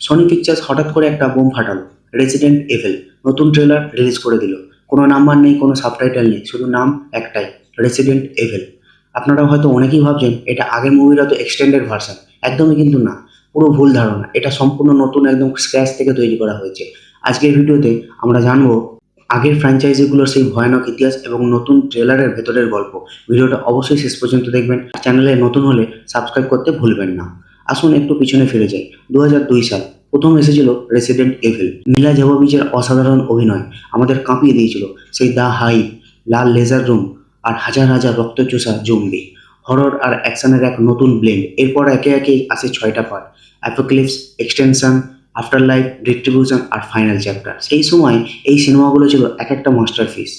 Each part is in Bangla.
সনি পিকচার্স হঠাৎ করে একটা বোম ফাটালো। রেসিডেন্ট এভিল নতুন ট্রেলার রিলিজ করে দিল। কোনো নাম্বার নেই, কোনো সাবটাইটেল নেই, শুধু নাম একটাই, রেসিডেন্ট এভিল। আপনারা হয়তো অনেকেই ভাবছেন এটা আগের মুভির তো এক্সটেন্ডেড ভার্সন। একদমই কিন্তু না, পুরো ভুল ধারণা। এটা সম্পূর্ণ নতুন, একদম স্ক্র্যাচ থেকে তৈরি করা হয়েছে। আজকের ভিডিওতে আমরা জানবো আগের ফ্র্যাঞ্চাইজিগুলোর সেই ভয়ানক ইতিহাস এবং নতুন ট্রেলারের ভেতরের গল্প। ভিডিওটা অবশ্যই শেষ পর্যন্ত দেখবেন। চ্যানেলে নতুন হলে সাবস্ক্রাইব করতে ভুলবেন না। আসুন একটু পিছনে ফিরে যাই। 2002 সাল প্রথম এসেছিল রেসিডেন্ট এভিল। মিলা জোভোভিচের অসাধারণ অভিনয় আমাদের কাঁপিয়ে দিয়েছিল। সেই দ্য হাই, লাল লেজার রুম আর হাজার হাজার রক্তচোষা জম্বি। হরর আর অ্যাকশনের এক নতুন ব্লেন্ড। এরপর একে একে আসে 6টা part: apocalypse, extinction, afterlife, retribution আর ফাইনাল চ্যাপ্টার। সেই সময় এই সিনেমাগুলো ছিল এক একটা মাস্টারপিস।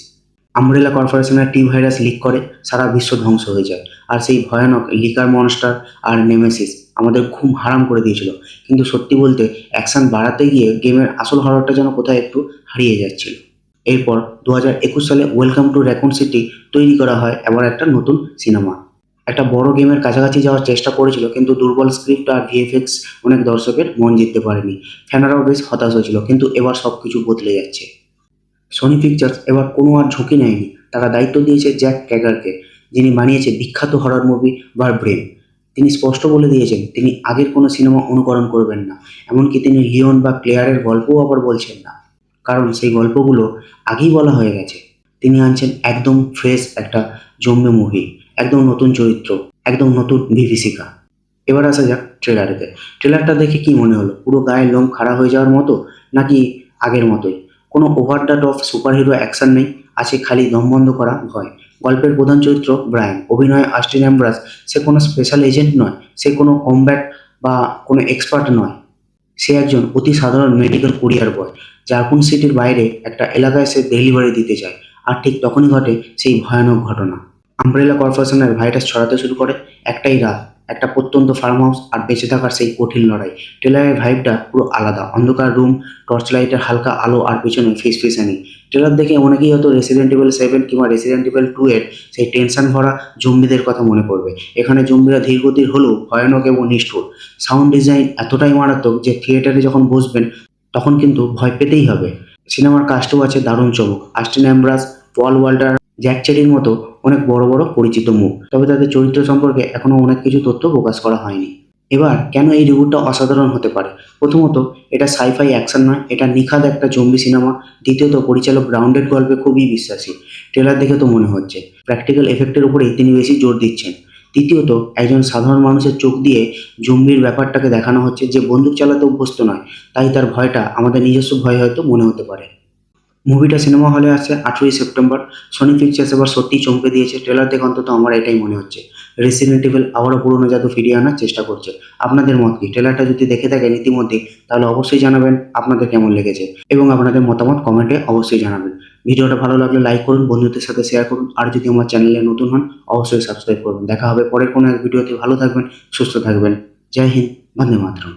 আমব্রেলা কর্পোরেশনের টি ভাইরাস লিক করে সারা বিশ্ব ধ্বংস হয়ে যায়। আর সেই ভয়ানক লিকার মনস্টার আর নেমেসিস আমাদের ঘুম হারাম করে দিয়েছিল। কিন্তু সত্যি বলতে অ্যাকশন বাড়াতে গিয়ে গেমের আসল হররটা যেন কোথায় একটু হারিয়ে যাচ্ছিল। এরপর 2021 সালে ওয়েলকাম টু র্যাকুন সিটি তৈরি করা হয় এবার একটা নতুন সিনেমা। একটা বড় গেমের কাছাকাছি যাওয়ার চেষ্টা করেছিল, কিন্তু দুর্বল স্ক্রিপ্ট আর ভিএফএক্স অনেক দর্শকের মন জিততে পারেনি। ফ্যানরাও বেশ হতাশ হয়েছিল, কিন্তু এবার সব কিছু বদলে যাচ্ছে। সনি পিকচার্স এবার কোনো আর ঝুঁকি নেয়নি। তারা দায়িত্ব দিয়েছে জ্যাক ক্যাগারকে, যিনি বানিয়েছে বিখ্যাত হরর মুভি ব্রেন। তিনি স্পষ্ট বলে দিয়েছেন তিনি আগের কোনো সিনেমা অনুকরণ করবেন না। এমনকি তিনি লিওন বা ক্লেয়ারের গল্পও আবার বলছেন না, কারণ সেই গল্পগুলো আগেই বলা হয়ে গেছে। তিনি আনছেন একদম ফ্রেশ একটা জম্মে মুভি, একদম নতুন চরিত্র, একদম নতুন বিভীষিকা। এবার আসা যাক ট্রেলারেতে। ট্রেলারটা দেখে কি মনে হলো? পুরো গায়ের লোম খাড়া হয়ে যাওয়ার মতো, নাকি আগের মতোই? কোনো over the top superhero action নেই, আছে খালি দম বন্ধ করা ভয়। গল্পের প্রধান চরিত্র ব্রায়ান, অভিনয়ে অস্টিন অ্যাম্ব্রাস। সে কোনো স্পেশাল এজেন্ট নয়, সে কোনো কমব্যাট বা কোনো এক্সপার্ট নয়। সে একজন অতি সাধারণ মেডিকেল কুরিয়ার বয়। ঝাড়খণ্ড সিটির বাইরে একটা এলাকায় সে ডেলিভারি দিতে যায়, আর ঠিক তখনই ঘটে সেই ভয়ানক ঘটনা। আমব্রেলা কর্পোরেশনের ভাইরাস ছড়াতে শুরু করে। একটাই রাত, একটা প্রত্যন্ত ফার্ম হাউস, আর বেঁচে থাকার সেই কঠিন লড়াই। ট্রেলারের ভাইবটা পুরো আলাদা। অন্ধকার রুম, টর্চ লাইটের হালকা আলো, আর পেছনে ফিসফিসানি। ট্রেলার দেখে অনেকেই হয়তো রেসিডেন্ট ইভিল 7 কিংবা রেসিডেন্ট ইভিল 2 এর সেই টেনশন ভরা জম্বিদের কথা মনে পড়বে। এখানে জম্বিরা ধীরগতির হলেও ভয়ানক এবং নিষ্ঠুর। সাউন্ড ডিজাইন এতটাই মারাত্মক যে থিয়েটারে যখন বসবেন তখন কিন্তু ভয় পেতেই হবে। সিনেমার কাস্টও আছে দারুণ চমক। অস্টিন অ্যাম্ব্রাস, পল ওয়াল্টার, জ্যাক চেরির মতো অনেক বড় বড় পরিচিত মুখ। তবে তাদের চরিত্র সম্পর্কে এখনো অনেক কিছু তথ্য প্রকাশ করা হয়নি। এবার কেন এই রিবুটটা অসাধারণ হতে পারে? প্রথমত, এটা সাইফাই অ্যাকশন নয়, এটা নিখাদ একটা জম্বি সিনেমা। দ্বিতীয়ত, পরিচালক গ্রাউন্ডেড গল্পে খুবই বিশ্বাসী। ট্রেলার দেখে তো মনে হচ্ছে প্র্যাকটিক্যাল এফেক্টের উপরেই তিনি বেশি জোর দিচ্ছেন। তৃতীয়ত, একজন সাধারণ মানুষের চোখ দিয়ে জম্বির ব্যাপারটাকে দেখানো হচ্ছে, যে বন্দুক চালাতে অভ্যস্ত নয়। তাই তার ভয়টা আমাদের নিজস্ব ভয় হয়তো মনে হতে পারে। মুভিটা সিনেমা হলে আসছে 8ই সেপ্টেম্বর। সনি পিকচার্স এবার সত্যিই চমকে দিয়েছে। ট্রেলার দেখে অন্তত আমার এটাই মনে হচ্ছে রেসিডেন্ট ইভিল আবারও পুরনো জাদু ফিরিয়ে আনার চেষ্টা করছে। আপনাদের মত কি? ট্রেলারটা যদি দেখে থাকেন ইতিমধ্যে, তাহলে অবশ্যই জানাবেন আপনাদের কেমন লেগেছে, এবং আপনাদের মতামত কমেন্টে অবশ্যই জানাবেন। ভিডিওটা ভালো লাগলে লাইক করুন, বন্ধুদের সাথে শেয়ার করুন, আর যদি আমার চ্যানেলে নতুন হন অবশ্যই সাবস্ক্রাইব করুন। দেখা হবে পরের কোনো এক ভিডিওতে। ভালো থাকবেন, সুস্থ থাকবেন। জয় হিন্দ, বন্দে মাতরম।